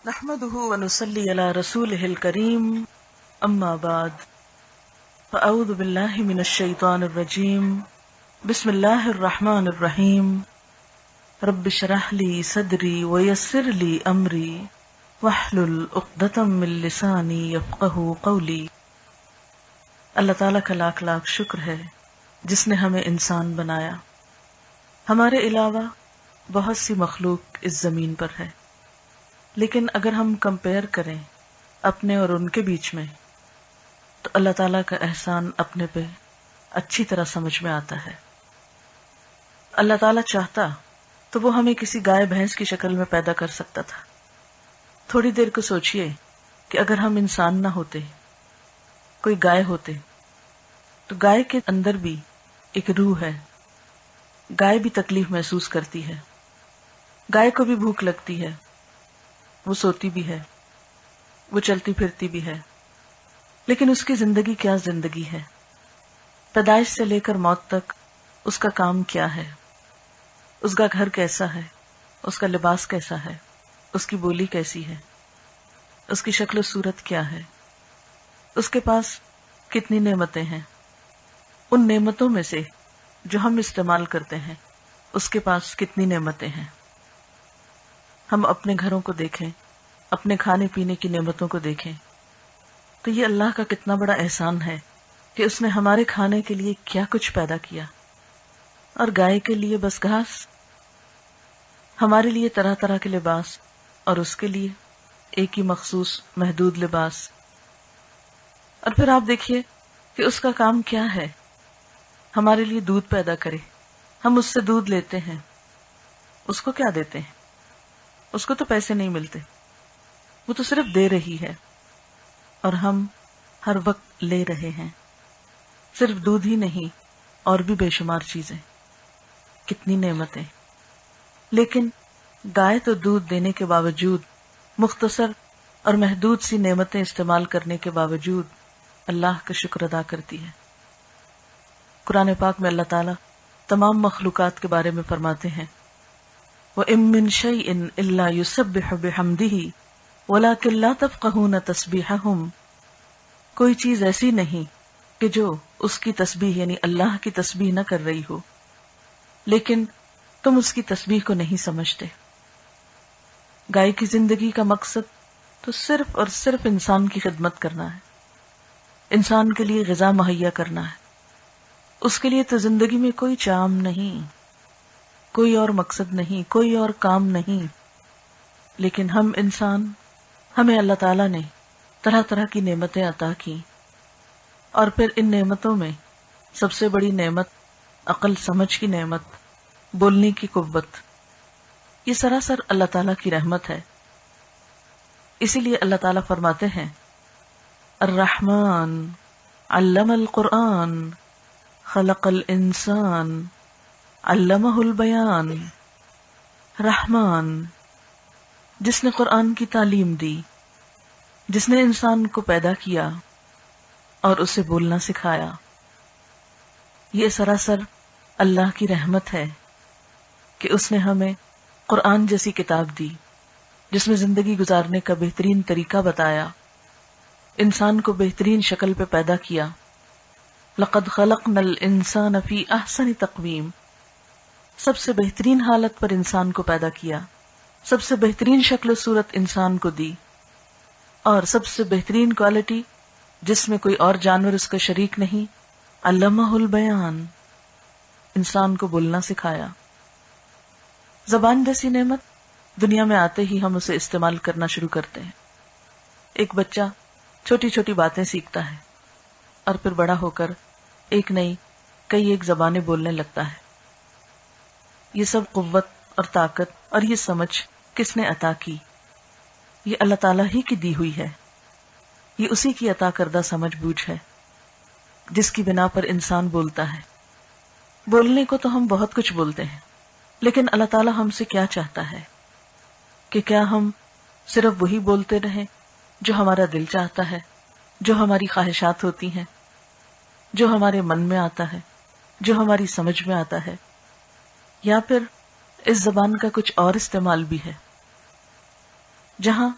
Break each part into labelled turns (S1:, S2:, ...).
S1: نحمده ونصلي على رسوله الكريم اما بعد فاعوذ بالله من الشيطان الرجيم بسم الله الرحمن الرحيم رب اشرح لي صدري ويسر لي امري واحلل عقدة من لساني يفقهوا قولي۔ اللہ تعالیٰ کا لاکھ لاکھ شکر ہے جس نے ہمیں انسان بنایا۔ ہمارے علاوہ بہت سی مخلوق اس زمین پر ہے، لیکن اگر ہم کمپیئر کریں اپنے اور ان کے بیچ میں تو اللہ تعالیٰ کا احسان اپنے پہ اچھی طرح سمجھ میں آتا ہے۔ اللہ تعالیٰ چاہتا تو وہ ہمیں کسی گائے بھینس کی شکل میں پیدا کر سکتا تھا۔ تھوڑی دیر کو سوچئے کہ اگر ہم انسان نہ ہوتے، کوئی گائے ہوتے، تو گائے کے اندر بھی ایک روح ہے، گائے بھی تکلیف محسوس کرتی ہے، گائے کو بھی بھوک لگتی ہے، وہ سوتی بھی ہے، وہ چلتی پھرتی بھی ہے، لیکن اس کی زندگی کیا زندگی ہے؟ پیدائش سے لے کر موت تک اس کا کام کیا ہے؟ اس کا گھر کیسا ہے؟ اس کا لباس کیسا ہے؟ اس کی بولی کیسی ہے؟ اس کی شکل و صورت کیا ہے؟ اس کے پاس کتنی نعمتیں ہیں؟ ان نعمتوں میں سے جو ہم استعمال کرتے ہیں اس کے پاس کتنی نعمتیں ہیں؟ ہم اپنے گھروں کو دیکھیں، اپنے کھانے پینے کی نعمتوں کو دیکھیں تو یہ اللہ کا کتنا بڑا احسان ہے کہ اس نے ہمارے کھانے کے لیے کیا کچھ پیدا کیا۔ اور گائے کے لیے بس گھاس، ہمارے لیے طرح طرح کے لباس، اور اس کے لیے ایک ہی مخصوص محدود لباس۔ اور پھر آپ دیکھیے کہ اس کا کام کیا ہے؟ ہمارے لیے دودھ پیدا کرے، ہم اس سے دودھ لیتے ہیں، اس کو کیا دیتے ہیں؟ اس کو تو پیسے نہیں ملتے، وہ تو صرف دے رہی ہے، اور ہم ہر وقت لے رہے ہیں۔ صرف دودھ ہی نہیں، اور بھی بے شمار چیزیں، کتنی نعمتیں۔ لیکن گائے تو دودھ دینے کے باوجود، مختصر اور محدود سی نعمتیں استعمال کرنے کے باوجود اللہ کا شکر ادا کرتی ہے۔ قرآن پاک میں اللہ تعالیٰ تمام مخلوقات کے بارے میں فرماتے ہیں وَإِن مِّن شَيْءٍ إِلَّا يُسَبِّحُ بِحَمْدِهِ وَلَٰكِن لَّا تَفْقَهُونَ تَسْبِيحَهُمْ، کوئی چیز ایسی نہیں کہ جو اس کی تسبیح یعنی اللہ کی تسبیح نہ کر رہی ہو، لیکن تم اس کی تسبیح کو نہیں سمجھتے۔ گائے کی زندگی کا مقصد تو صرف اور صرف انسان کی خدمت کرنا ہے، انسان کے لیے غذا مہیا کرنا ہے۔ اس کے لیے تو زندگی میں کوئی چام نہیں، کوئی اور مقصد نہیں، کوئی اور کام نہیں۔ لیکن ہم انسان، ہمیں اللہ تعالیٰ نے طرح طرح کی نعمتیں عطا کی، اور پھر ان نعمتوں میں سب سے بڑی نعمت عقل سمجھ کی نعمت، بولنے کی قوت، یہ سراسر اللہ تعالیٰ کی رحمت ہے۔ اسی لیے اللہ تعالیٰ فرماتے ہیں الرحمن علم القرآن خلق الانسان علمہ البیان۔ رحمان، جس نے قرآن کی تعلیم دی، جس نے انسان کو پیدا کیا اور اسے بولنا سکھایا، یہ سراسر اللہ کی رحمت ہے کہ اس نے ہمیں قرآن جیسی کتاب دی جس میں زندگی گزارنے کا بہترین طریقہ بتایا، انسان کو بہترین شکل پہ پیدا کیا۔ لقد خلقنا الانسان فی احسن تقویم، سب سے بہترین حالت پر انسان کو پیدا کیا، سب سے بہترین شکل و صورت انسان کو دی، اور سب سے بہترین کوالٹی جس میں کوئی اور جانور اس کا شریک نہیں، علمہ البیان، انسان کو بولنا سکھایا۔ زبان جیسی نعمت دنیا میں آتے ہی ہم اسے استعمال کرنا شروع کرتے ہیں۔ ایک بچہ چھوٹی چھوٹی باتیں سیکھتا ہے اور پھر بڑا ہو کر ایک نئی کئی ایک زبانیں بولنے لگتا ہے۔ یہ سب قوت اور طاقت اور یہ سمجھ کس نے عطا کی؟ یہ اللہ تعالیٰ ہی کی دی ہوئی ہے، یہ اسی کی عطا کردہ سمجھ بوجھ ہے جس کی بنا پر انسان بولتا ہے۔ بولنے کو تو ہم بہت کچھ بولتے ہیں، لیکن اللہ تعالیٰ ہم سے کیا چاہتا ہے کہ کیا ہم صرف وہی بولتے رہیں جو ہمارا دل چاہتا ہے، جو ہماری خواہشات ہوتی ہیں، جو ہمارے من میں آتا ہے، جو ہماری سمجھ میں آتا ہے، یا پھر اس زبان کا کچھ اور استعمال بھی ہے؟ جہاں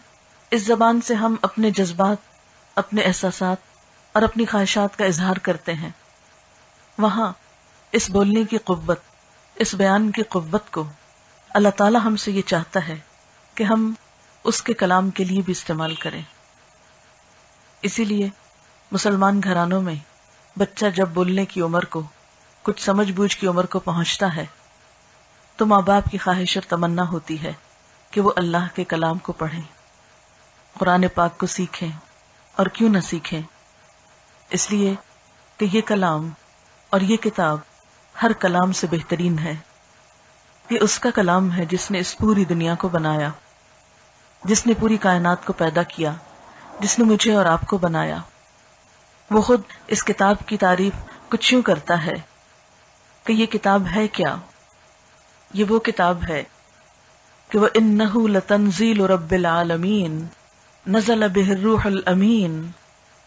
S1: اس زبان سے ہم اپنے جذبات، اپنے احساسات اور اپنی خواہشات کا اظہار کرتے ہیں. وہاں اس بولنے کی قوت، اس بیان کی قوت کو اللہ تعالی ہم سے یہ چاہتا ہے کہ ہم اس کے کلام کے لیے بھی استعمال کریں. اسی لیے مسلمان گھرانوں میں بچہ جب بولنے کی عمر کو، کچھ سمجھ بوجھ کی عمر کو پہنچتا ہے تو ماں باپ کی خواہش اور تمنا ہوتی ہے کہ وہ اللہ کے کلام کو پڑھیں، قرآن پاک کو سیکھیں. اور کیوں نہ سیکھیں؟ اس لیے کہ یہ کلام اور یہ کتاب ہر کلام سے بہترین ہے. یہ اس کا کلام ہے جس نے اس پوری دنیا کو بنایا، جس نے پوری کائنات کو پیدا کیا، جس نے مجھے اور آپ کو بنایا. وہ خود اس کتاب کی تعریف کچھ یوں کرتا ہے کہ یہ کتاب ہے کیا؟ یہ وہ کتاب ہے کہ وَإِنَّهُ لَتَنزِيلُ رَبِّ الْعَالَمِينَ نَزَلَ بِهِ الرُّوحُ الْأَمِينُ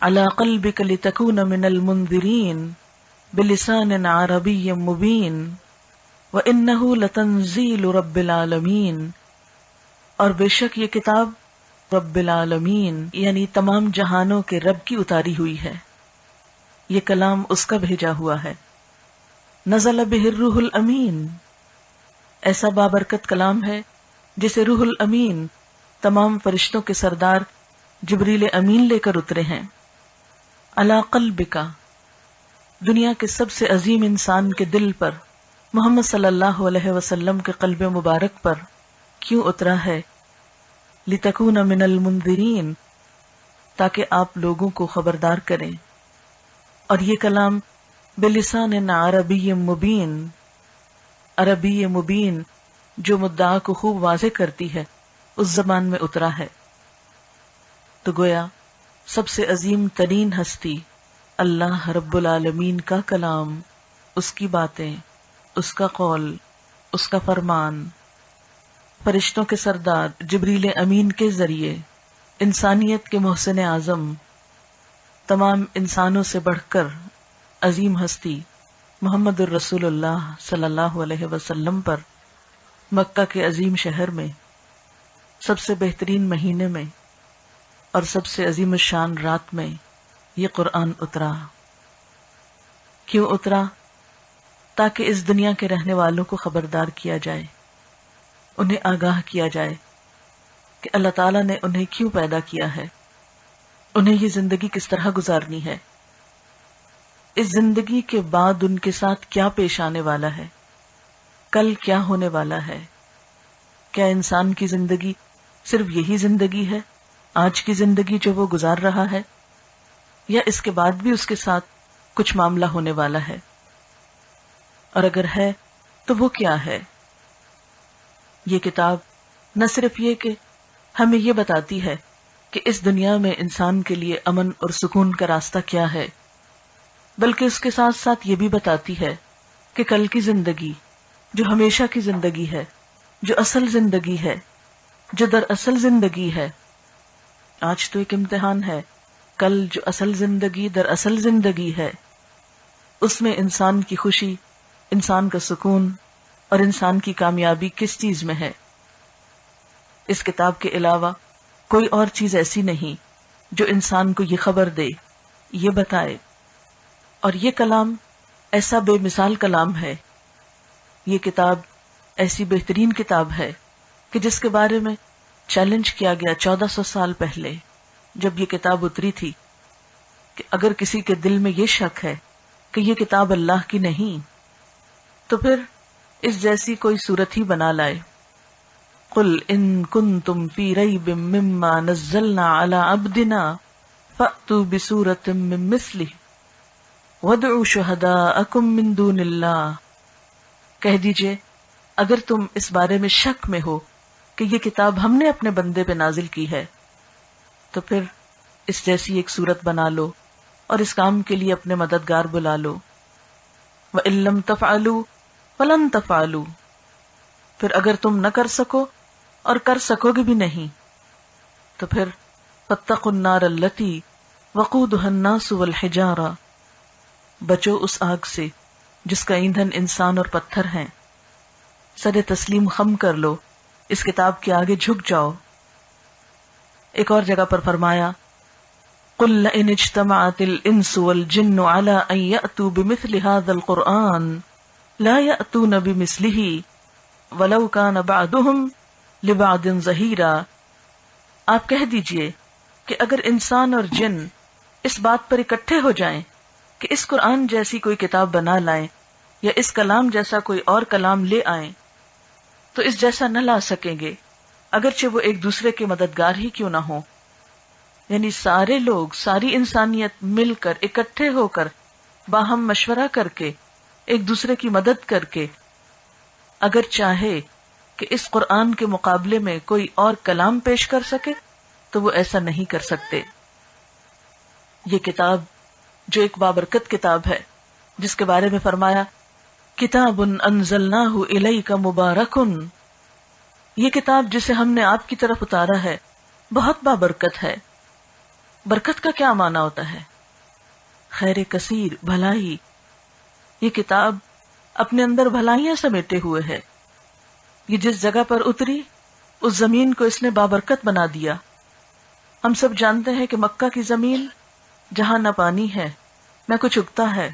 S1: عَلَى قَلْبِكَ لِتَكُونَ مِنَ الْمُنذِرِينَ بِلِسَانٍ عَرَبِيٍّ مُبِينٍ وَإِنَّهُ لَتَنزِيلُ رَبِّ الْعَالَمِينَ. اور بے شک یہ کتاب رب العالمین یعنی تمام جہانوں کے رب کی اتاری ہوئی ہے. یہ کلام اس کا بھیجا ہوا ہے. نزل بہ الروح الامین، ایسا بابرکت کلام ہے جسے روح الامین تمام فرشتوں کے سردار جبریل امین لے کر اترے ہیں. علی قلبک، دنیا کے سب سے عظیم انسان کے دل پر، محمد صلی اللہ علیہ وسلم کے قلب مبارک پر کیوں اترا ہے؟ لتکون من المنذرین، تاکہ آپ لوگوں کو خبردار کریں. اور یہ کلام بلسان عربی مبین، عربی مبین جو مدعا کو خوب واضح کرتی ہے، اس زبان میں اترا ہے. تو گویا سب سے عظیم ترین ہستی اللہ رب العالمین کا کلام، اس کی باتیں، اس کا قول، اس کا فرمان، فرشتوں کے سردار جبریل امین کے ذریعے انسانیت کے محسن اعظم، تمام انسانوں سے بڑھ کر عظیم ہستی محمد الرسول اللہ صلی اللہ علیہ وسلم پر مکہ کے عظیم شہر میں، سب سے بہترین مہینے میں اور سب سے عظیم الشان رات میں یہ قرآن اترا. کیوں اترا؟ تاکہ اس دنیا کے رہنے والوں کو خبردار کیا جائے، انہیں آگاہ کیا جائے کہ اللہ تعالیٰ نے انہیں کیوں پیدا کیا ہے، انہیں یہ زندگی کس طرح گزارنی ہے، اس زندگی کے بعد ان کے ساتھ کیا پیش آنے والا ہے، کل کیا ہونے والا ہے. کیا انسان کی زندگی صرف یہی زندگی ہے، آج کی زندگی جو وہ گزار رہا ہے، یا اس کے بعد بھی اس کے ساتھ کچھ معاملہ ہونے والا ہے؟ اور اگر ہے تو وہ کیا ہے؟ یہ کتاب نہ صرف یہ کہ ہمیں یہ بتاتی ہے کہ اس دنیا میں انسان کے لیے امن اور سکون کا راستہ کیا ہے، بلکہ اس کے ساتھ ساتھ یہ بھی بتاتی ہے کہ کل کی زندگی جو ہمیشہ کی زندگی ہے، جو اصل زندگی ہے، جو دراصل زندگی ہے، آج تو ایک امتحان ہے، کل جو اصل زندگی دراصل زندگی ہے، اس میں انسان کی خوشی، انسان کا سکون اور انسان کی کامیابی کس چیز میں ہے. اس کتاب کے علاوہ کوئی اور چیز ایسی نہیں جو انسان کو یہ خبر دے، یہ بتائے. اور یہ کلام ایسا بے مثال کلام ہے، یہ کتاب ایسی بہترین کتاب ہے کہ جس کے بارے میں چیلنج کیا گیا 1400 سال پہلے جب یہ کتاب اتری تھی کہ اگر کسی کے دل میں یہ شک ہے کہ یہ کتاب اللہ کی نہیں تو پھر اس جیسی کوئی صورت ہی بنا لائے. قل ان کنتم فی ریب مما نزلنا علی عبدنا فأتوا بسورۃ من مثلہ وادعوا شہداءکم من دون اللہ. کہہ دیجئے اگر تم اس بارے میں شک میں ہو کہ یہ کتاب ہم نے اپنے بندے پہ نازل کی ہے تو پھر اس جیسی ایک صورت بنا لو اور اس کام کے لیے اپنے مددگار بلا لو. وَإِن لَّمْ تَفْعَلُوا فَلَن تَفْعَلُوا، پھر اگر تم نہ کر سکو اور کر سکو گے بھی نہیں تو پھر فَاتَّقُوا النَّارَ الَّتِي وَقُودُهَا النَّاسُ وَالْحِجَارَةُ، بچو اس آگ سے جس کا ایندھن انسان اور پتھر ہیں. سر تسلیم خم کر لو، اس کتاب کے آگے جھک جاؤ. ایک اور جگہ پر فرمایا قل لئن اجتمعت الانس والجن على ان يأتوا بمثل هذا القرآن لا يأتون بمثله ولو كان بعضهم لبعض ظہیرا. آپ کہہ دیجئے کہ اگر انسان اور جن اس بات پر اکٹھے ہو جائیں کہ اس قرآن جیسی کوئی کتاب بنا لائیں یا اس کلام جیسا کوئی اور کلام لے آئیں تو اس جیسا نہ لا سکیں گے، اگرچہ وہ ایک دوسرے کے مددگار ہی کیوں نہ ہوں. یعنی سارے لوگ، ساری انسانیت مل کر، اکٹھے ہو کر، باہم مشورہ کر کے، ایک دوسرے کی مدد کر کے اگر چاہے کہ اس قرآن کے مقابلے میں کوئی اور کلام پیش کر سکے تو وہ ایسا نہیں کر سکتے. یہ کتاب جو ایک بابرکت کتاب ہے، جس کے بارے میں فرمایا کتاب انزلناہ الیک مبارک، یہ کتاب جسے ہم نے آپ کی طرف اتارا ہے بہت بابرکت ہے. برکت کا کیا معنی ہوتا ہے؟ خیر کثیر، بھلائی. یہ کتاب اپنے اندر بھلائیاں سمیٹے ہوئے ہے. یہ جس جگہ پر اتری اس زمین کو اس نے بابرکت بنا دیا. ہم سب جانتے ہیں کہ مکہ کی زمین جہاں نہ پانی ہے نہ کچھ اگتا ہے،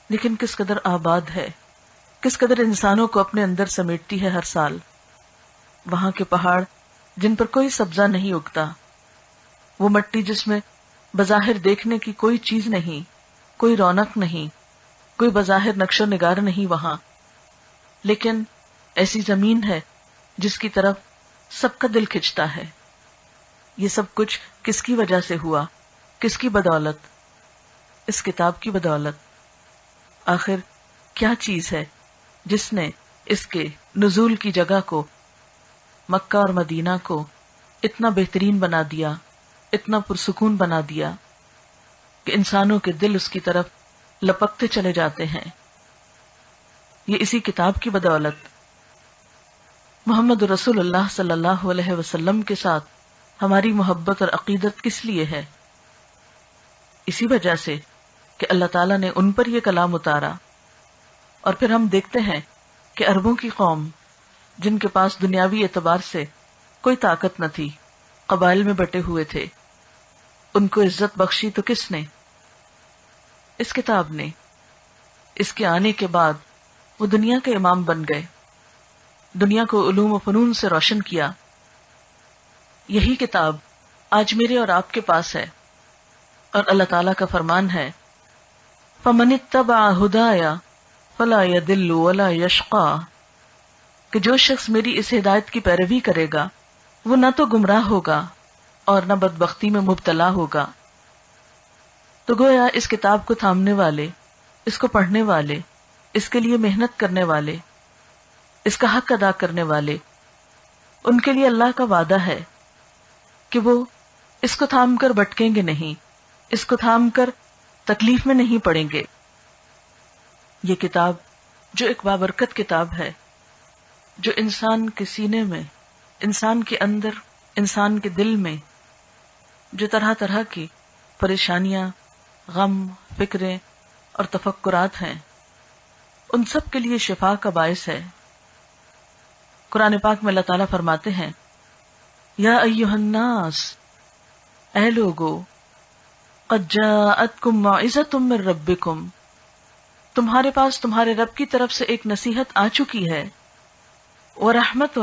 S1: لیکن کس قدر آباد ہے، کس قدر انسانوں کو اپنے اندر سمیٹتی ہے ہر سال. وہاں کے پہاڑ جن پر کوئی سبزہ نہیں اگتا، وہ مٹی جس میں بظاہر دیکھنے کی کوئی چیز نہیں، کوئی رونق نہیں، کوئی بظاہر نقش و نگار نہیں وہاں، لیکن ایسی زمین ہے جس کی طرف سب کا دل کھنچتا ہے. یہ سب کچھ کس کی وجہ سے ہوا؟ کس کی بدولت؟ اس کتاب کی بدولت. آخر کیا چیز ہے جس نے اس کے نزول کی جگہ کو، مکہ اور مدینہ کو اتنا بہترین بنا دیا، اتنا پرسکون بنا دیا کہ انسانوں کے دل اس کی طرف لپکتے چلے جاتے ہیں؟ یہ اسی کتاب کی بدولت. محمد رسول اللہ صلی اللہ علیہ وسلم کے ساتھ ہماری محبت اور عقیدت کس لیے ہے؟ اسی وجہ سے کہ اللہ تعالیٰ نے ان پر یہ کلام اتارا. اور پھر ہم دیکھتے ہیں کہ عربوں کی قوم جن کے پاس دنیاوی اعتبار سے کوئی طاقت نہ تھی، قبائل میں بٹے ہوئے تھے، ان کو عزت بخشی تو کس نے؟ اس کتاب نے. اس کے آنے کے بعد وہ دنیا کے امام بن گئے، دنیا کو علوم و فنون سے روشن کیا. یہی کتاب آج میرے اور آپ کے پاس ہے، اور اللہ تعالیٰ کا فرمان ہے فَمَنِ اتَّبَعَ هُدَايَ فَلَا يَضِلُّ وَلَا يَشْقَى، کہ جو شخص میری اس ہدایت کی پیروی کرے گا وہ نہ تو گمراہ ہوگا اور نہ بدبختی میں مبتلا ہوگا. تو گویا اس کتاب کو تھامنے والے، اس کو پڑھنے والے، اس کے لیے محنت کرنے والے، اس کا حق ادا کرنے والے، ان کے لیے اللہ کا وعدہ ہے کہ وہ اس کو تھام کر بھٹکیں گے نہیں، اس کو تھام کر تکلیف میں نہیں پڑیں گے. یہ کتاب جو ایک بابرکت کتاب ہے، جو انسان کے سینے میں، انسان کے اندر، انسان کے دل میں جو طرح طرح کی پریشانیاں، غم، فکریں اور تفکرات ہیں، ان سب کے لیے شفا کا باعث ہے. قرآن پاک میں اللہ تعالیٰ فرماتے ہیں یا ایھا الناس، اے لوگو، قد جاءتکم موعظۃ من ربکم، تمہارے پاس تمہارے رب کی طرف سے ایک نصیحت آ چکی ہے، ورحمۃ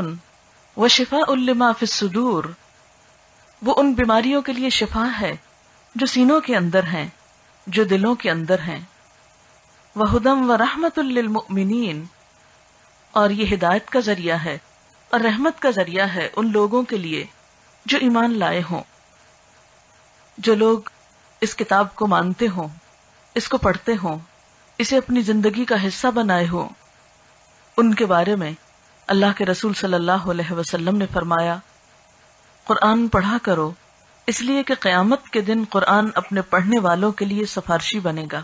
S1: وشفاء لما فی الصدور، وہ ان بیماریوں کے لیے شفا ہے جو سینوں کے اندر ہیں، جو دلوں کے اندر ہیں، وہدی ورحمۃ للمؤمنین، اور یہ ہدایت کا ذریعہ ہے اور رحمت کا ذریعہ ہے ان لوگوں کے لیے جو ایمان لائے ہوں. جو لوگ اس کتاب کو مانتے ہوں، اس کو پڑھتے ہوں، اسے اپنی زندگی کا حصہ بنائے ہوں، ان کے بارے میں اللہ کے رسول صلی اللہ علیہ وسلم نے فرمایا قرآن پڑھا کرو، اس لیے کہ قیامت کے دن قرآن اپنے پڑھنے والوں کے لیے سفارشی بنے گا،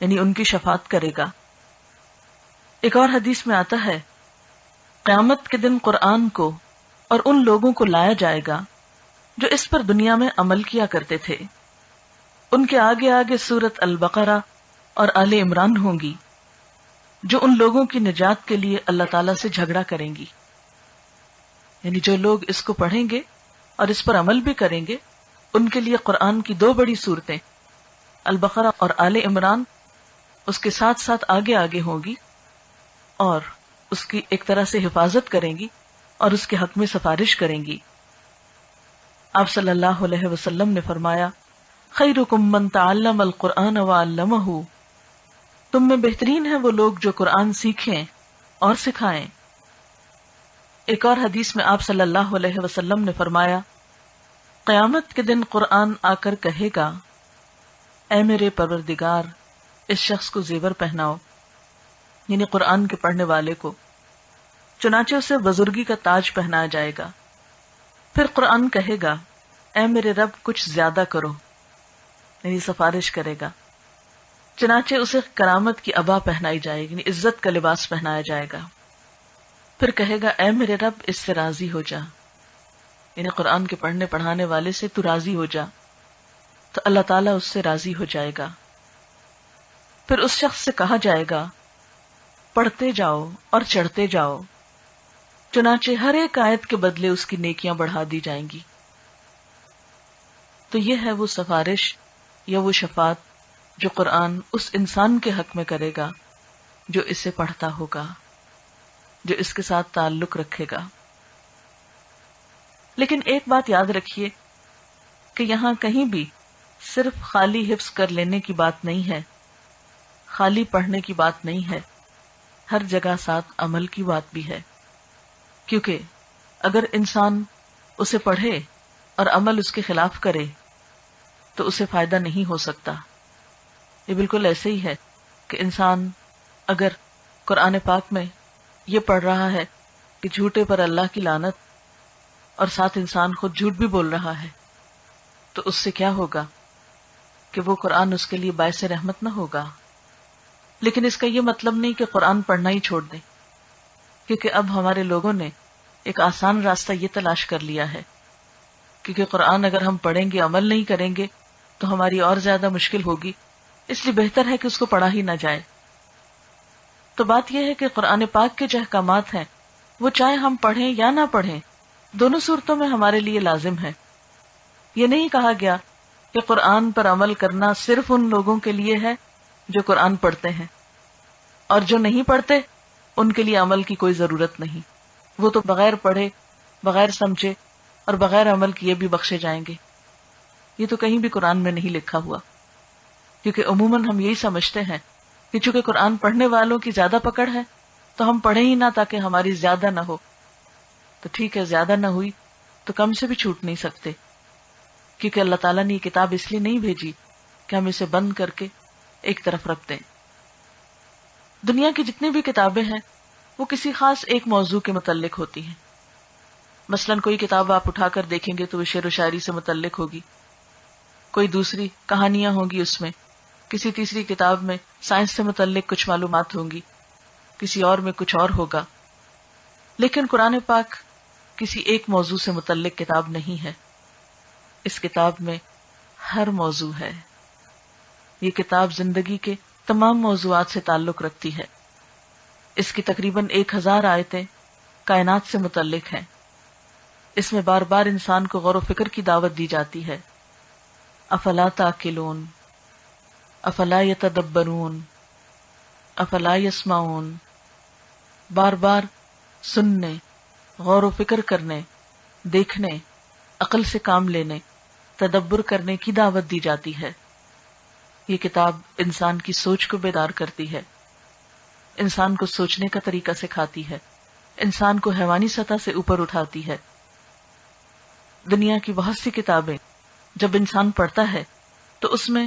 S1: یعنی ان کی شفاعت کرے گا. ایک اور حدیث میں آتا ہے قیامت کے دن قرآن کو اور ان لوگوں کو لایا جائے گا جو اس پر دنیا میں عمل کیا کرتے تھے. ان کے آگے آگے سورت البقرہ اور آل عمران ہوں گی، جو ان لوگوں کی نجات کے لیے اللہ تعالیٰ سے جھگڑا کریں گی. یعنی جو لوگ اس کو پڑھیں گے اور اس پر عمل بھی کریں گے، ان کے لیے قرآن کی دو بڑی صورتیں البقرہ اور آل عمران اس کے ساتھ ساتھ آگے آگے ہوگی، اور اس کی ایک طرح سے حفاظت کریں گی اور اس کے حق میں سفارش کریں گی۔ آپ صلی اللہ علیہ وسلم نے فرمایا، خیرکم من تعلم القرآن وعلمہ، تم میں بہترین ہیں وہ لوگ جو قرآن سیکھیں اور سکھائیں۔ ایک اور حدیث میں آپ صلی اللہ علیہ وسلم نے فرمایا، قیامت کے دن قرآن آ کر کہے گا، اے میرے پروردگار اس شخص کو زیور پہناؤ، یعنی قرآن کے پڑھنے والے کو، چنانچہ اسے بزرگی کا تاج پہنایا جائے گا۔ پھر قرآن کہے گا، اے میرے رب کچھ زیادہ کرو، یعنی سفارش کرے گا، چنانچہ اسے کرامت کی عبا پہنائی جائے گی، یعنی عزت کا لباس پہنایا جائے گا۔ پھر کہے گا، اے میرے رب اس سے راضی ہو جا، یعنی قرآن کے پڑھنے پڑھانے والے سے تو راضی ہو جا، تو اللہ تعالیٰ اس سے راضی ہو جائے گا۔ پھر اس شخص سے کہا جائے گا، پڑھتے جاؤ اور چڑھتے جاؤ، چنانچہ ہر ایک آیت کے بدلے اس کی نیکیاں بڑھا دی جائیں گی۔ تو یہ ہے وہ سفارش یا وہ شفاعت جو قرآن اس انسان کے حق میں کرے گا جو اسے پڑھتا ہوگا، جو اس کے ساتھ تعلق رکھے گا۔ لیکن ایک بات یاد رکھیے کہ یہاں کہیں بھی صرف خالی حفظ کر لینے کی بات نہیں ہے، خالی پڑھنے کی بات نہیں ہے، ہر جگہ ساتھ عمل کی بات بھی ہے، کیونکہ اگر انسان اسے پڑھے اور عمل اس کے خلاف کرے تو اسے فائدہ نہیں ہو سکتا۔ یہ بالکل ایسے ہی ہے کہ انسان اگر قرآن پاک میں یہ پڑھ رہا ہے کہ جھوٹے پر اللہ کی لعنت، اور ساتھ انسان خود جھوٹ بھی بول رہا ہے، تو اس سے کیا ہوگا کہ وہ قرآن اس کے لیے باعث رحمت نہ ہوگا۔ لیکن اس کا یہ مطلب نہیں کہ قرآن پڑھنا ہی چھوڑ دیں، کیونکہ اب ہمارے لوگوں نے ایک آسان راستہ یہ تلاش کر لیا ہے، کیونکہ قرآن اگر ہم پڑھیں گے عمل نہیں کریں گے تو ہماری اور زیادہ مشکل ہوگی، اس لیے بہتر ہے کہ اس کو پڑھا ہی نہ جائے۔ تو بات یہ ہے کہ قرآن پاک کے جو احکامات ہیں وہ چاہے ہم پڑھیں یا نہ پڑھیں، دونوں صورتوں میں ہمارے لیے لازم ہے۔ یہ نہیں کہا گیا کہ قرآن پر عمل کرنا صرف ان لوگوں کے لیے ہے جو قرآن پڑھتے ہیں، اور جو نہیں پڑھتے ان کے لیے عمل کی کوئی ضرورت نہیں، وہ تو بغیر پڑھے، بغیر سمجھے اور بغیر عمل کیے بھی بخشے جائیں گے۔ یہ تو کہیں بھی قرآن میں نہیں لکھا ہوا، کیونکہ عموماً ہم یہی سمجھتے ہیں کہ چونکہ قرآن پڑھنے والوں کی زیادہ پکڑ ہے تو ہم پڑھیں ہی نہ تاکہ ہماری زیادہ نہ ہو۔ تو ٹھیک ہے، زیادہ نہ ہوئی تو کم سے بھی چھوٹ نہیں سکتے، کیونکہ اللہ تعالیٰ نے یہ کتاب اس لیے نہیں بھیجی کہ ہم اسے بند کر کے ایک طرف رکھ دیں۔ دنیا کی جتنی بھی کتابیں ہیں وہ کسی خاص ایک موضوع کے متعلق ہوتی ہیں۔ مثلاً کوئی کتاب آپ اٹھا کر دیکھیں گے تو وہ شعر و شاعری سے متعلق ہوگی، کوئی دوسری کہانیاں ہوں گی، اس میں کسی تیسری کتاب میں سائنس سے متعلق کچھ معلومات ہوں گی، کسی اور میں کچھ اور ہوگا۔ لیکن قرآن پاک کسی ایک موضوع سے متعلق کتاب نہیں ہے، اس کتاب میں ہر موضوع ہے۔ یہ کتاب زندگی کے تمام موضوعات سے تعلق رکھتی ہے۔ اس کی تقریباً 1000 آیتیں کائنات سے متعلق ہیں۔ اس میں بار بار انسان کو غور و فکر کی دعوت دی جاتی ہے۔ افلا تاکلون، افلا یتدبرون، افلا یسمعون، بار بار سننے، غور و فکر کرنے، دیکھنے، عقل سے کام لینے، تدبر کرنے کی دعوت دی جاتی ہے۔ یہ کتاب انسان کی سوچ کو بیدار کرتی ہے، انسان کو سوچنے کا طریقہ سکھاتی ہے، انسان کو حیوانی سطح سے اوپر اٹھاتی ہے۔ دنیا کی بہت سی کتابیں جب انسان پڑھتا ہے تو اس میں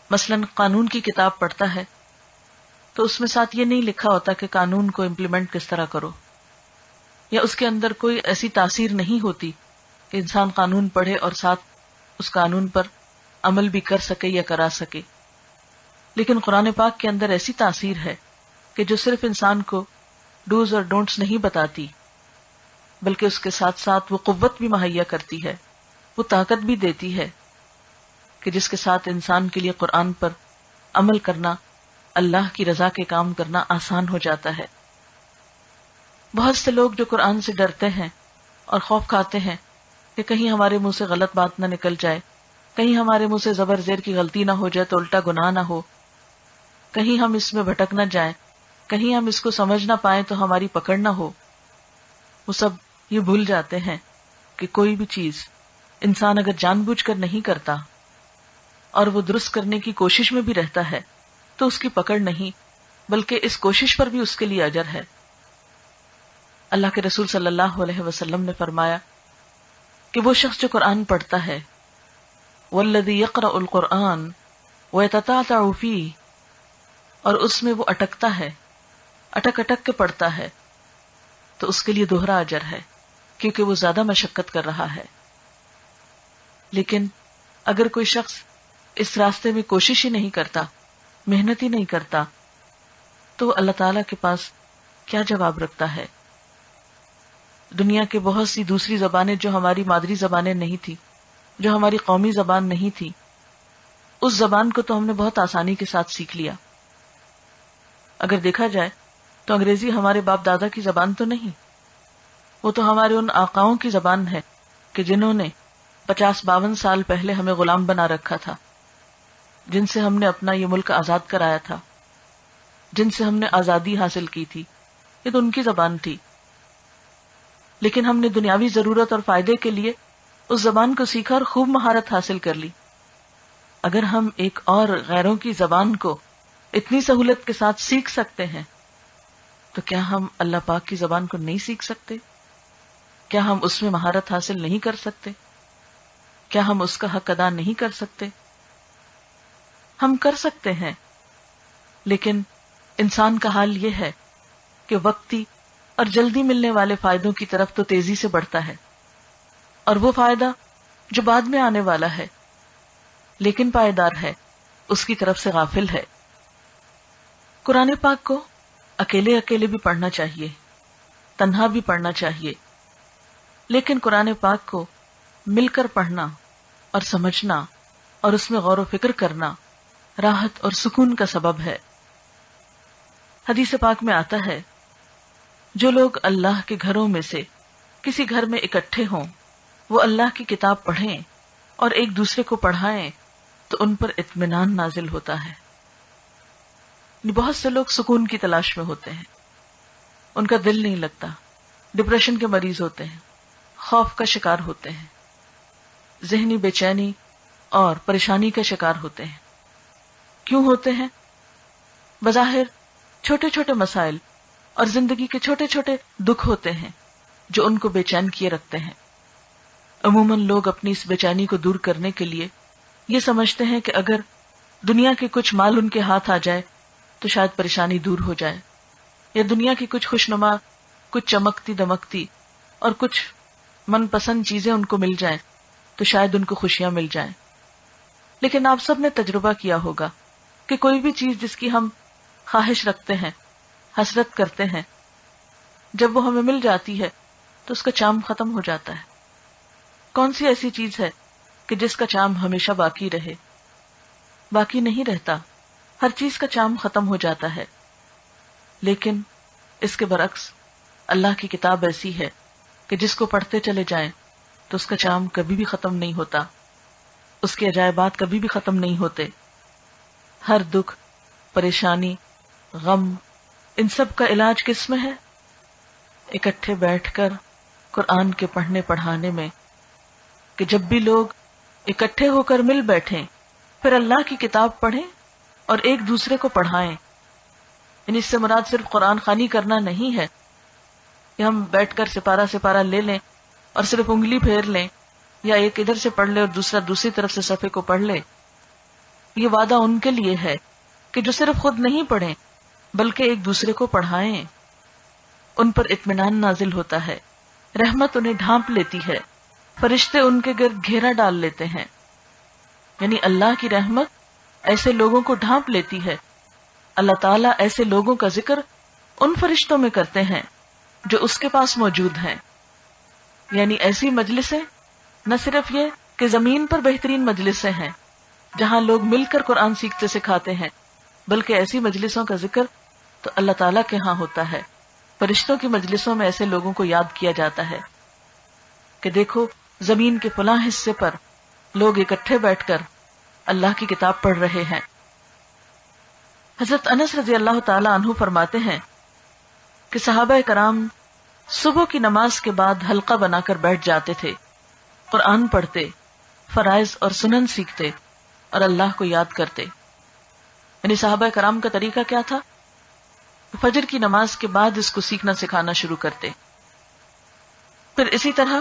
S1: مثلاً قانون کی کتاب پڑھتا ہے تو اس میں ساتھ یہ نہیں لکھا ہوتا کہ قانون کو امپلیمنٹ کس طرح کرو، یا اس کے اندر کوئی ایسی تاثیر نہیں ہوتی کہ انسان قانون پڑھے اور ساتھ اس قانون پر عمل بھی کر سکے یا کرا سکے۔ لیکن قرآن پاک کے اندر ایسی تاثیر ہے کہ جو صرف انسان کو ڈوز اور ڈونٹس نہیں بتاتی، بلکہ اس کے ساتھ ساتھ وہ قوت بھی مہیا کرتی ہے، وہ طاقت بھی دیتی ہے کہ جس کے ساتھ انسان کے لیے قرآن پر عمل کرنا، اللہ کی رضا کے کام کرنا آسان ہو جاتا ہے۔ بہت سے لوگ جو قرآن سے ڈرتے ہیں اور خوف کھاتے ہیں کہ کہیں ہمارے منہ سے غلط بات نہ نکل جائے، کہیں ہمارے منہ سے زبر زیر کی غلطی نہ ہو جائے تو الٹا گناہ نہ ہو، کہیں ہم اس میں بھٹک نہ جائیں، کہیں ہم اس کو سمجھ نہ پائیں تو ہماری پکڑ نہ ہو. وہ سب یہ بھول جاتے ہیں کہ کوئی بھی چیز انسان اگر جان بوجھ کر نہیں کرتا اور وہ درست کرنے کی کوشش میں بھی رہتا ہے تو اس کی پکڑ نہیں، بلکہ اس کوشش پر بھی اس کے لیے اجر ہے. اللہ کے رسول صلی اللہ علیہ وسلم نے فرمایا کہ وہ شخص جو قرآن پڑھتا ہے والذی یقرأ القرآن ویتتعتع فیہ، اور اس میں وہ اٹکتا ہے، اٹک اٹک کے پڑھتا ہے، تو اس کے لیے دوہرا اجر ہے کیونکہ وہ زیادہ مشقت کر رہا ہے. لیکن اگر کوئی شخص اس راستے میں کوشش ہی نہیں کرتا، محنت ہی نہیں کرتا، تو وہ اللہ تعالیٰ کے پاس کیا جواب رکھتا ہے؟ دنیا کے بہت سی دوسری زبانیں جو ہماری مادری زبانیں نہیں تھی، جو ہماری قومی زبان نہیں تھی، اس زبان کو تو ہم نے بہت آسانی کے ساتھ سیکھ لیا. اگر دیکھا جائے تو انگریزی ہمارے باپ دادا کی زبان تو نہیں، وہ تو ہمارے ان آقاؤں کی زبان ہے کہ جنہوں نے 50-52 سال پہلے ہمیں غلام بنا رکھا تھا، جن سے ہم نے اپنا یہ ملک آزاد کرایا تھا، جن سے ہم نے آزادی حاصل کی تھی. یہ تو ان کی زبان تھی، لیکن ہم نے دنیاوی ضرورت اور فائدے کے لیے اس زبان کو سیکھا اور خوب مہارت حاصل کر لی. اگر ہم ایک اور غیروں کی زبان کو اتنی سہولت کے ساتھ سیکھ سکتے ہیں تو کیا ہم اللہ پاک کی زبان کو نہیں سیکھ سکتے؟ کیا ہم اس میں مہارت حاصل نہیں کر سکتے؟ کیا ہم اس کا حق ادا نہیں کر سکتے؟ ہم کر سکتے ہیں، لیکن انسان کا حال یہ ہے کہ وقتی اور جلدی ملنے والے فائدوں کی طرف تو تیزی سے بڑھتا ہے، اور وہ فائدہ جو بعد میں آنے والا ہے لیکن پائیدار ہے اس کی طرف سے غافل ہے. قرآن پاک کو اکیلے اکیلے بھی پڑھنا چاہیے، تنہا بھی پڑھنا چاہیے، لیکن قرآن پاک کو مل کر پڑھنا اور سمجھنا اور اس میں غور و فکر کرنا راحت اور سکون کا سبب ہے. حدیث پاک میں آتا ہے جو لوگ اللہ کے گھروں میں سے کسی گھر میں اکٹھے ہوں، وہ اللہ کی کتاب پڑھیں اور ایک دوسرے کو پڑھائیں تو ان پر اطمینان نازل ہوتا ہے. بہت سے لوگ سکون کی تلاش میں ہوتے ہیں، ان کا دل نہیں لگتا، ڈپریشن کے مریض ہوتے ہیں، خوف کا شکار ہوتے ہیں، ذہنی بے چینی اور پریشانی کا شکار ہوتے ہیں. کیوں ہوتے ہیں؟ بظاہر چھوٹے چھوٹے مسائل اور زندگی کے چھوٹے چھوٹے دکھ ہوتے ہیں جو ان کو بے چین کیے رکھتے ہیں. عموماً لوگ اپنی اس بے چینی کو دور کرنے کے لیے یہ سمجھتے ہیں کہ اگر دنیا کے کچھ مال ان کے ہاتھ آ جائے تو شاید پریشانی دور ہو جائے، یا دنیا کی کچھ خوشنما، کچھ چمکتی دمکتی اور کچھ من پسند چیزیں ان کو مل جائیں تو شاید ان کو خوشیاں مل جائیں. لیکن آپ سب نے تجربہ کیا ہوگا کہ کوئی بھی چیز جس کی ہم خواہش رکھتے ہیں، حسرت کرتے ہیں، جب وہ ہمیں مل جاتی ہے تو اس کا چام ختم ہو جاتا ہے. کون سی ایسی چیز ہے کہ جس کا چام ہمیشہ باقی رہے؟ باقی نہیں رہتا، ہر چیز کا چام ختم ہو جاتا ہے. لیکن اس کے برعکس اللہ کی کتاب ایسی ہے کہ جس کو پڑھتے چلے جائیں تو اس کا چام کبھی بھی ختم نہیں ہوتا، اس کے عجائبات کبھی بھی ختم نہیں ہوتے. ہر دکھ، پریشانی، غم، ان سب کا علاج کس میں ہے؟ اکٹھے بیٹھ کر قرآن کے پڑھنے پڑھانے میں. کہ جب بھی لوگ اکٹھے ہو کر مل بیٹھیں پھر اللہ کی کتاب پڑھیں اور ایک دوسرے کو پڑھائیں. یعنی اس سے مراد صرف قرآن خوانی کرنا نہیں ہے کہ ہم بیٹھ کر سپارہ سپارہ لے لیں اور صرف انگلی پھیر لیں، یا ایک ادھر سے پڑھ لے اور دوسرا دوسری طرف سے صفحے کو پڑھ لے. یہ وعدہ ان کے لیے ہے کہ جو صرف خود نہیں پڑھیں بلکہ ایک دوسرے کو پڑھائیں. ان پر اطمینان نازل ہوتا ہے، رحمت انہیں ڈھانپ لیتی ہے، فرشتے ان کے گرد گھیرا ڈال لیتے ہیں. یعنی اللہ کی رحمت ایسے لوگوں کو ڈھانپ لیتی ہے. اللہ تعالیٰ ایسے لوگوں کا ذکر ان فرشتوں میں کرتے ہیں جو اس کے پاس موجود ہیں. یعنی ایسی مجلسیں نہ صرف یہ کہ زمین پر بہترین مجلسیں ہیں جہاں لوگ مل کر قرآن سیکھتے سکھاتے ہیں، بلکہ ایسی مجلسوں کا ذکر تو اللہ تعالیٰ کے ہاں ہوتا ہے. فرشتوں کی مجلسوں میں ایسے لوگوں کو یاد کیا جاتا ہے کہ دیکھو زمین کے فلاں حصے پر لوگ اکٹھے بیٹھ کر اللہ کی کتاب پڑھ رہے ہیں۔ حضرت انس رضی اللہ تعالی عنہ فرماتے ہیں کہ صحابہ کرام صبح کی نماز کے بعد حلقہ بنا کر بیٹھ جاتے تھے، قرآن پڑھتے، فرائض اور سنن سیکھتے اور اللہ کو یاد کرتے۔ یعنی صحابہ کرام کا طریقہ کیا تھا؟ فجر کی نماز کے بعد اس کو سیکھنا سکھانا شروع کرتے۔ پھر اسی طرح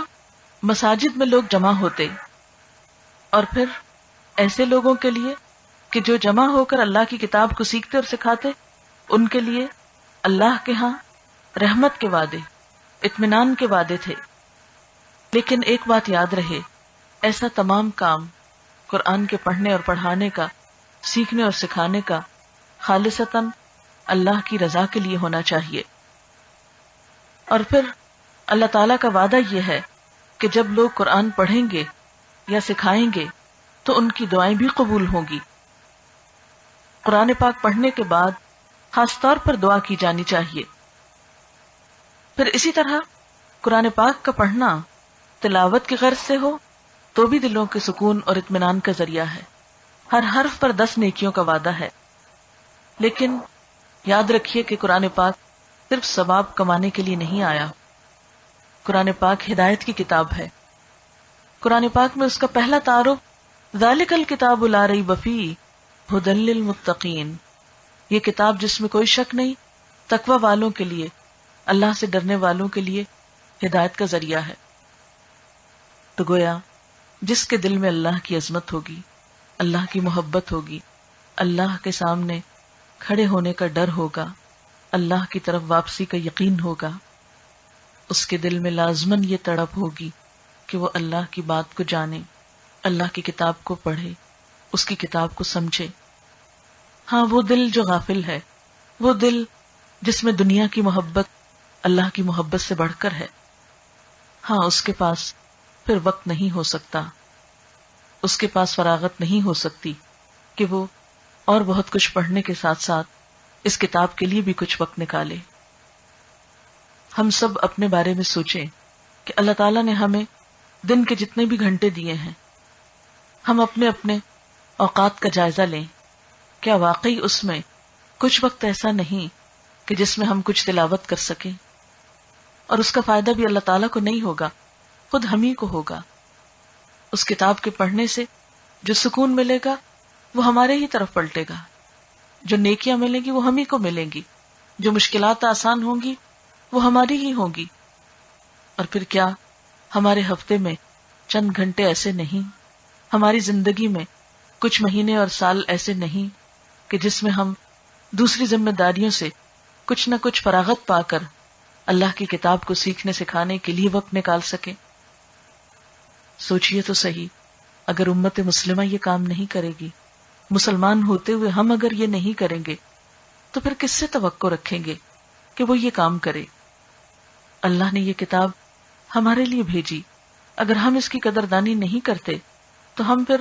S1: مساجد میں لوگ جمع ہوتے، اور پھر ایسے لوگوں کے لیے کہ جو جمع ہو کر اللہ کی کتاب کو سیکھتے اور سکھاتے، ان کے لیے اللہ کے ہاں رحمت کے وعدے، اطمینان کے وعدے تھے۔ لیکن ایک بات یاد رہے، ایسا تمام کام قرآن کے پڑھنے اور پڑھانے کا، سیکھنے اور سکھانے کا خالصتاً اللہ کی رضا کے لیے ہونا چاہیے۔ اور پھر اللہ تعالیٰ کا وعدہ یہ ہے کہ جب لوگ قرآن پڑھیں گے یا سکھائیں گے تو ان کی دعائیں بھی قبول ہوں گی۔ قرآن پاک پڑھنے کے بعد خاص طور پر دعا کی جانی چاہیے۔ پھر اسی طرح قرآن پاک کا پڑھنا تلاوت کی غرض سے ہو تو بھی دلوں کے سکون اور اطمینان کا ذریعہ ہے۔ ہر حرف پر 10 نیکیوں کا وعدہ ہے۔ لیکن یاد رکھیے کہ قرآن پاک صرف ثواب کمانے کے لیے نہیں آیا۔ قرآن پاک ہدایت کی کتاب ہے۔ قرآن پاک میں اس کا پہلا تعارف ذالک الکتاب لا ریب فیہ ھدی للمتقین، یہ کتاب جس میں کوئی شک نہیں، تقوی والوں کے لیے، اللہ سے ڈرنے والوں کے لیے ہدایت کا ذریعہ ہے۔ تو گویا جس کے دل میں اللہ کی عظمت ہوگی، اللہ کی محبت ہوگی، اللہ کے سامنے کھڑے ہونے کا ڈر ہوگا، اللہ کی طرف واپسی کا یقین ہوگا، اس کے دل میں لازماً یہ تڑپ ہوگی کہ وہ اللہ کی بات کو جانے، اللہ کی کتاب کو پڑھے، اس کی کتاب کو سمجھے۔ ہاں، وہ دل جو غافل ہے، وہ دل جس میں دنیا کی محبت اللہ کی محبت سے بڑھ کر ہے، ہاں اس کے پاس پھر وقت نہیں ہو سکتا، اس کے پاس فراغت نہیں ہو سکتی کہ وہ اور بہت کچھ پڑھنے کے ساتھ ساتھ اس کتاب کے لیے بھی کچھ وقت نکالے۔ ہم سب اپنے بارے میں سوچیں کہ اللہ تعالیٰ نے ہمیں دن کے جتنے بھی گھنٹے دیے ہیں، ہم اپنے اپنے اوقات کا جائزہ لیں۔ کیا واقعی اس میں کچھ وقت ایسا نہیں کہ جس میں ہم کچھ تلاوت کر سکیں؟ اور اس کا فائدہ بھی اللہ تعالیٰ کو نہیں ہوگا، خود ہم ہی کو ہوگا۔ اس کتاب کے پڑھنے سے جو سکون ملے گا وہ ہمارے ہی طرف پلٹے گا، جو نیکیاں ملیں گی وہ ہم ہی کو ملیں گی، جو مشکلات آسان ہوں گی وہ ہماری ہی ہوں گی۔ اور پھر کیا ہمارے ہفتے میں چند گھنٹے ایسے نہیں، ہماری زندگی میں کچھ مہینے اور سال ایسے نہیں کہ جس میں ہم دوسری ذمہ داریوں سے کچھ نہ کچھ فراغت پا کر اللہ کی کتاب کو سیکھنے سکھانے کے لیے وقت نکال سکیں؟ سوچئے تو صحیح، اگر امت مسلمہ یہ کام نہیں کرے گی، مسلمان ہوتے ہوئے ہم اگر یہ نہیں کریں گے تو پھر کس سے توقع رکھیں گے کہ وہ یہ کام کرے؟ اللہ نے یہ کتاب ہمارے لیے بھیجی، اگر ہم اس کی قدردانی نہیں کرتے تو ہم پھر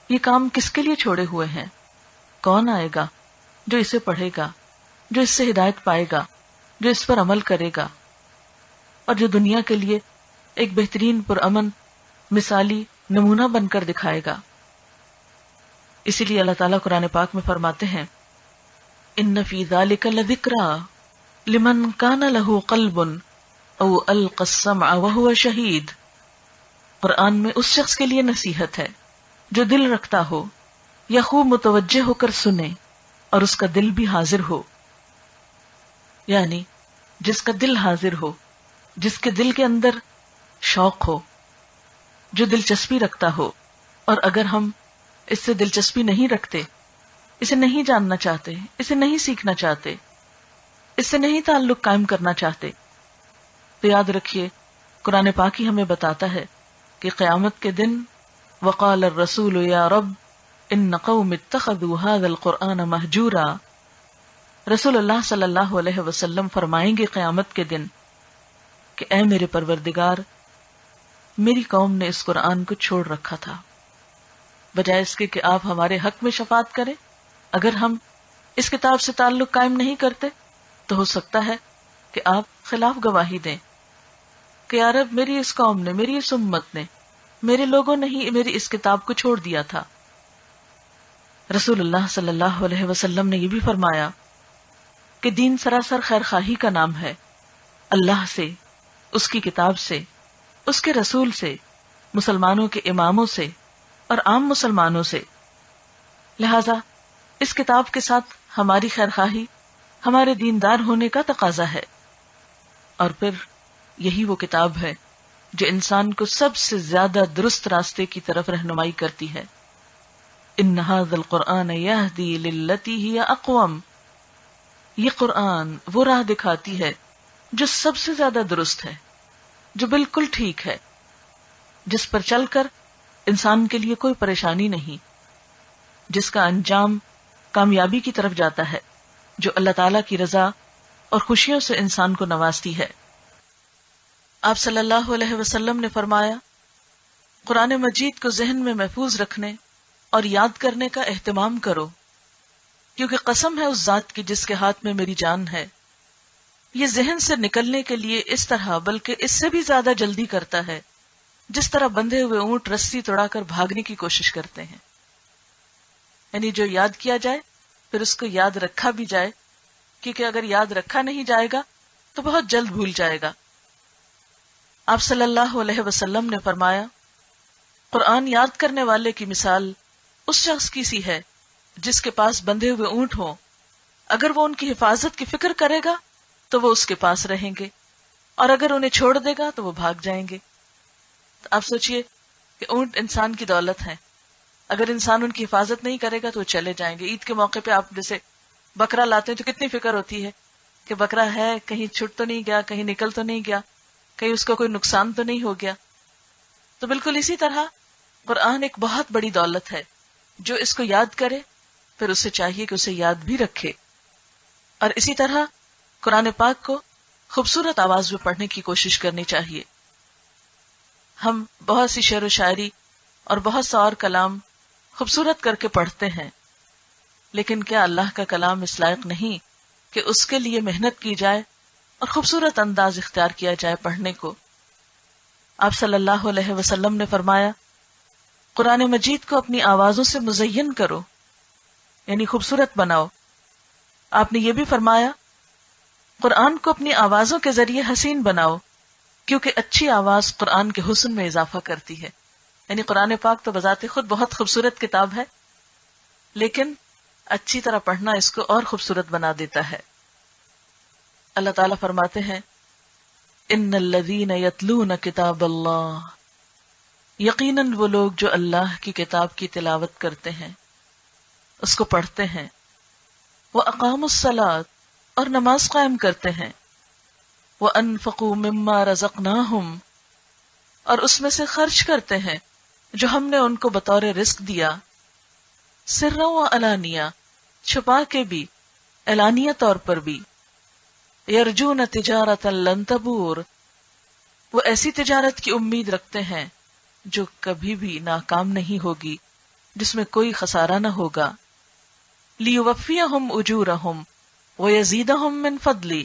S1: یہ کام کس کے لیے چھوڑے ہوئے ہیں؟ کون آئے گا جو اسے پڑھے گا، جو اس سے ہدایت پائے گا، جو اس پر عمل کرے گا، اور جو دنیا کے لیے ایک بہترین پرامن مثالی نمونہ بن کر دکھائے گا؟ اسی لیے اللہ تعالیٰ قرآن پاک میں فرماتے ہیں، ان فی ذلک لذکری لمن کان لہ قلب او القی السمع وہو شہید۔ قرآن میں اس شخص کے لیے نصیحت ہے جو دل رکھتا ہو یا خوب متوجہ ہو کر سنے اور اس کا دل بھی حاضر ہو، یعنی جس کا دل حاضر ہو، جس کے دل کے اندر شوق ہو، جو دلچسپی رکھتا ہو۔ اور اگر ہم اس سے دلچسپی نہیں رکھتے، اسے نہیں جاننا چاہتے، اسے نہیں سیکھنا چاہتے، اس سے نہیں تعلق قائم کرنا چاہتے، تو یاد رکھیے قرآن پاک ہی ہمیں بتاتا ہے کہ قیامت کے دن وقال الرسول یا رب ان قوم اتخذوا هذا القرآن مہجورا، رسول اللہ صلی اللہ علیہ وسلم فرمائیں گے قیامت کے دن کہ اے میرے پروردگار، میری قوم نے اس قرآن کو چھوڑ رکھا تھا، بجائے اس کے کہ آپ ہمارے حق میں شفاعت کریں۔ اگر ہم اس کتاب سے تعلق قائم نہیں کرتے تو ہو سکتا ہے کہ آپ خلاف گواہی دیں کہ یا رب، میری اس قوم نے، میری اس امت نے میرے لوگوں نے ہی میری اس کتاب کو چھوڑ دیا تھا۔ رسول اللہ صلی اللہ علیہ وسلم نے یہ بھی فرمایا کہ دین سراسر خیر خواہی کا نام ہے، اللہ سے، اس کی کتاب سے، اس کے رسول سے، مسلمانوں کے اماموں سے اور عام مسلمانوں سے۔ لہذا اس کتاب کے ساتھ ہماری خیر خواہی ہمارے دیندار ہونے کا تقاضا ہے، اور پھر یہی وہ کتاب ہے جو انسان کو سب سے زیادہ درست راستے کی طرف رہنمائی کرتی ہے۔ ان ھذا القرآن یہدی للتی ہی اقوم، یہ قرآن وہ راہ دکھاتی ہے جو سب سے زیادہ درست ہے، جو بالکل ٹھیک ہے، جس پر چل کر انسان کے لیے کوئی پریشانی نہیں، جس کا انجام کامیابی کی طرف جاتا ہے، جو اللہ تعالیٰ کی رضا اور خوشیوں سے انسان کو نوازتی ہے۔ آپ صلی اللہ علیہ وسلم نے فرمایا، قرآن مجید کو ذہن میں محفوظ رکھنے اور یاد کرنے کا اہتمام کرو، کیونکہ قسم ہے اس ذات کی جس کے ہاتھ میں میری جان ہے، یہ ذہن سے نکلنے کے لیے اس طرح بلکہ اس سے بھی زیادہ جلدی کرتا ہے جس طرح بندھے ہوئے اونٹ رسی توڑا کر بھاگنے کی کوشش کرتے ہیں۔ یعنی جو یاد کیا جائے پھر اس کو یاد رکھا بھی جائے، کیونکہ اگر یاد رکھا نہیں جائے گا تو بہت جلد بھول جائے گا۔ آپ صلی اللہ علیہ وسلم نے فرمایا، قرآن یاد کرنے والے کی مثال اس شخص کی سی ہے جس کے پاس بندھے ہوئے اونٹ ہوں، اگر وہ ان کی حفاظت کی فکر کرے گا تو وہ اس کے پاس رہیں گے، اور اگر انہیں چھوڑ دے گا تو وہ بھاگ جائیں گے۔ تو آپ سوچئے کہ اونٹ انسان کی دولت ہے، اگر انسان ان کی حفاظت نہیں کرے گا تو وہ چلے جائیں گے۔ عید کے موقع پہ آپ جیسے بکرا لاتے ہیں تو کتنی فکر ہوتی ہے کہ بکرا ہے، کہیں چھٹ تو نہیں گیا، کہیں نکل تو نہیں گیا، کہیں اس کو کوئی نقصان تو نہیں ہو گیا۔ تو بالکل اسی طرح قرآن ایک بہت بڑی دولت ہے، جو اس کو یاد کرے پھر اسے چاہیے کہ اسے یاد بھی رکھے، اور اسی طرح قرآن پاک کو خوبصورت آواز میں پڑھنے کی کوشش کرنی چاہیے۔ ہم بہت سی شعر و شاعری اور بہت سا اور کلام خوبصورت کر کے پڑھتے ہیں، لیکن کیا اللہ کا کلام اس لائق نہیں کہ اس کے لیے محنت کی جائے اور خوبصورت انداز اختیار کیا جائے پڑھنے کو؟ آپ صلی اللہ علیہ وسلم نے فرمایا، قرآن مجید کو اپنی آوازوں سے مزین کرو، یعنی خوبصورت بناؤ۔ آپ نے یہ بھی فرمایا، قرآن کو اپنی آوازوں کے ذریعے حسین بناؤ، کیونکہ اچھی آواز قرآن کے حسن میں اضافہ کرتی ہے۔ یعنی قرآن پاک تو بذات خود بہت خوبصورت کتاب ہے، لیکن اچھی طرح پڑھنا اس کو اور خوبصورت بنا دیتا ہے۔ اللہ تعالیٰ فرماتے ہیں، ان الذین یتلون کتاب اللہ، یقیناً وہ لوگ جو اللہ کی کتاب کی تلاوت کرتے ہیں، اس کو پڑھتے ہیں، وَأَقَامُوا الصَّلَاةَ اور نماز قائم کرتے ہیں، وَأَنفَقُوا مِمَّا رَزَقْنَاهُمْ اور اس میں سے خرچ کرتے ہیں جو ہم نے ان کو بطور رزق دیا، سرًا وعلانیہ چھپا کے بھی، اعلانیہ طور پر بھی، یرجون تجارتا لن تبور وہ ایسی تجارت کی امید رکھتے ہیں جو کبھی بھی ناکام نہیں ہوگی، جس میں کوئی خسارہ نہ ہوگا، لیوفیہم اجورہم ویزیدہم من فضلی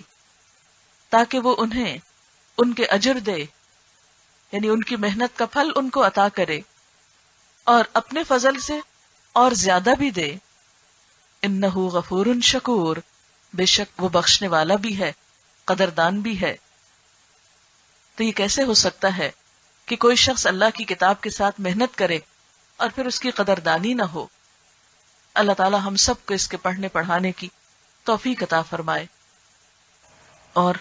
S1: تاکہ وہ انہیں ان کے اجر دے، یعنی ان کی محنت کا پھل ان کو عطا کرے اور اپنے فضل سے اور زیادہ بھی دے۔ انہ غفور شکور بے شک وہ بخشنے والا بھی ہے، قدردان بھی ہے۔ تو یہ کیسے ہو سکتا ہے کہ کوئی شخص اللہ کی کتاب کے ساتھ محنت کرے اور پھر اس کی قدردانی نہ ہو؟ اللہ تعالی ہم سب کو اس کے پڑھنے پڑھانے کی توفیق عطا فرمائے، اور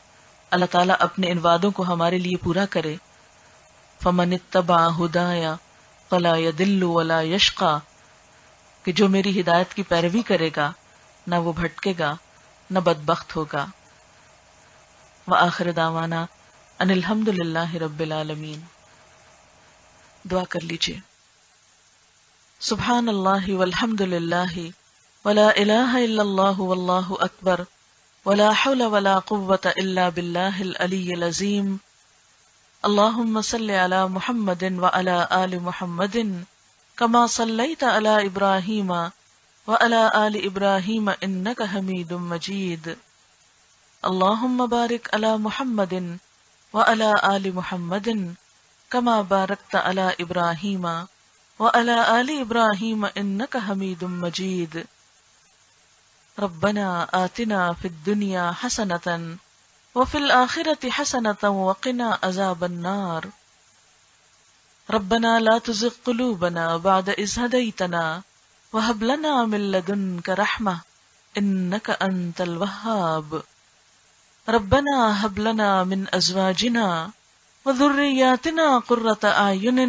S1: اللہ تعالیٰ اپنے ان وعدوں کو ہمارے لیے پورا کرے۔ فمن اتبع ہدایا فلا یضل ولا یشقی کہ جو میری ہدایت کی پیروی کرے گا نہ وہ بھٹکے گا نہ بدبخت ہوگا۔ وآخر دعوانا ان الحمد للہ رب العالمین۔ دعا کر لیجیے۔ سبحان اللہ والحمد للہ ولا الہ الا اللہ واللہ اکبر ولا حول ولا قوة الا باللہ العلی العظیم۔ اللہم صل علی محمد وعلی آل محمد کما صلیت علی ابراہیم وعلی آل ابراہیم انک حمید مجید۔ اللہم بارک علی محمد وعلی آل محمد كما باركت على إبراهيم وعلى آل إبراهيم إنك حميد مجيد. ربنا آتنا في الدنيا حسنة وفي الآخرة حسنة وقنا عذاب النار. ربنا لا تزغ قلوبنا بعد إذ هديتنا وهب لنا من لدنك رحمة إنك أنت الوهاب. ربنا هب لنا من أزواجنا وذرياتنا قرة أعين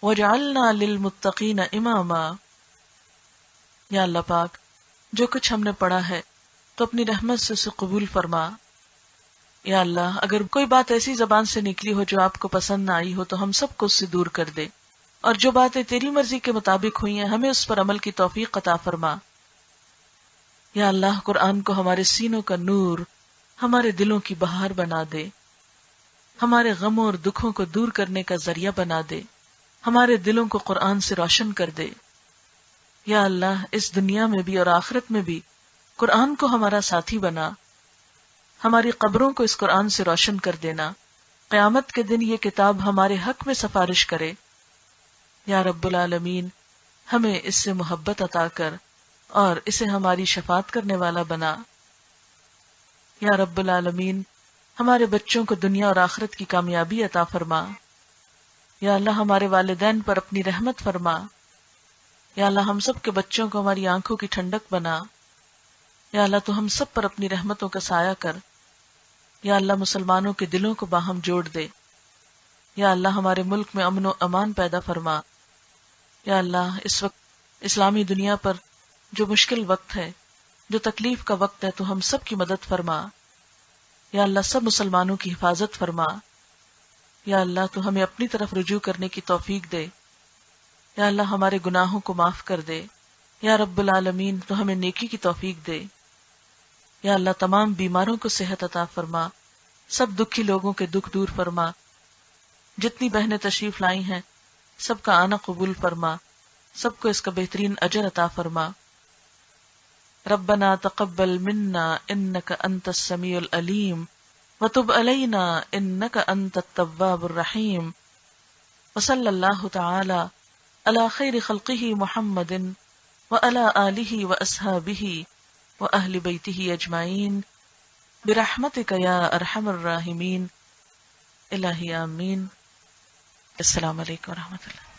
S1: واجعلنا للمتقين إماما. یا اللہ پاک، جو کچھ ہم نے پڑھا ہے تو اپنی رحمت سے اسے قبول فرما. یا اللہ، اگر کوئی بات ایسی زبان سے نکلی ہو جو آپ کو پسند نہ آئی ہو تو ہم سب کو اس سے دور کر دے، اور جو باتیں تیری مرضی کے مطابق ہوئی ہیں ہمیں اس پر عمل کی توفیق عطا فرما. یا اللہ، قرآن کو ہمارے سینوں کا نور، ہمارے دلوں کی بہار بنا دے، ہمارے غموں اور دکھوں کو دور کرنے کا ذریعہ بنا دے، ہمارے دلوں کو قرآن سے روشن کر دے. یا اللہ، اس دنیا میں بھی اور آخرت میں بھی قرآن کو ہمارا ساتھی بنا، ہماری قبروں کو اس قرآن سے روشن کر دینا. قیامت کے دن یہ کتاب ہمارے حق میں سفارش کرے. یا رب العالمین، ہمیں اس سے محبت عطا کر اور اسے ہماری شفاعت کرنے والا بنا. یا رب العالمین، ہمارے بچوں کو دنیا اور آخرت کی کامیابی عطا فرما. یا اللہ، ہمارے والدین پر اپنی رحمت فرما. یا اللہ، ہم سب کے بچوں کو ہماری آنکھوں کی ٹھنڈک بنا. یا اللہ، تو ہم سب پر اپنی رحمتوں کا سایہ کر. یا اللہ، مسلمانوں کے دلوں کو باہم جوڑ دے. یا اللہ، ہمارے ملک میں امن و امان پیدا فرما. یا اللہ، اس وقت اسلامی دنیا پر جو مشکل وقت ہے، جو تکلیف کا وقت ہے، تو ہم سب کی مدد فرما. یا اللہ، سب مسلمانوں کی حفاظت فرما. یا اللہ، تو ہمیں اپنی طرف رجوع کرنے کی توفیق دے. یا اللہ، ہمارے گناہوں کو معاف کر دے. یا رب العالمین، تو ہمیں نیکی کی توفیق دے. یا اللہ، تمام بیماروں کو صحت عطا فرما، سب دکھی لوگوں کے دکھ دور فرما. جتنی بہنیں تشریف لائی ہیں سب کا آنا قبول فرما، سب کو اس کا بہترین اجر عطا فرما. ربنا تقبل منا انک انت السمیع العلیم وتب علینا انک انت التواب الرحیم. وصلی اللہ تعالی علی خیر خلقہ محمد وعلی آلہ واصحابہ واہل بیتہ اجمعین برحمتک یا ارحم الراحمین. الہی آمین. السلام علیکم ورحمۃ اللہ.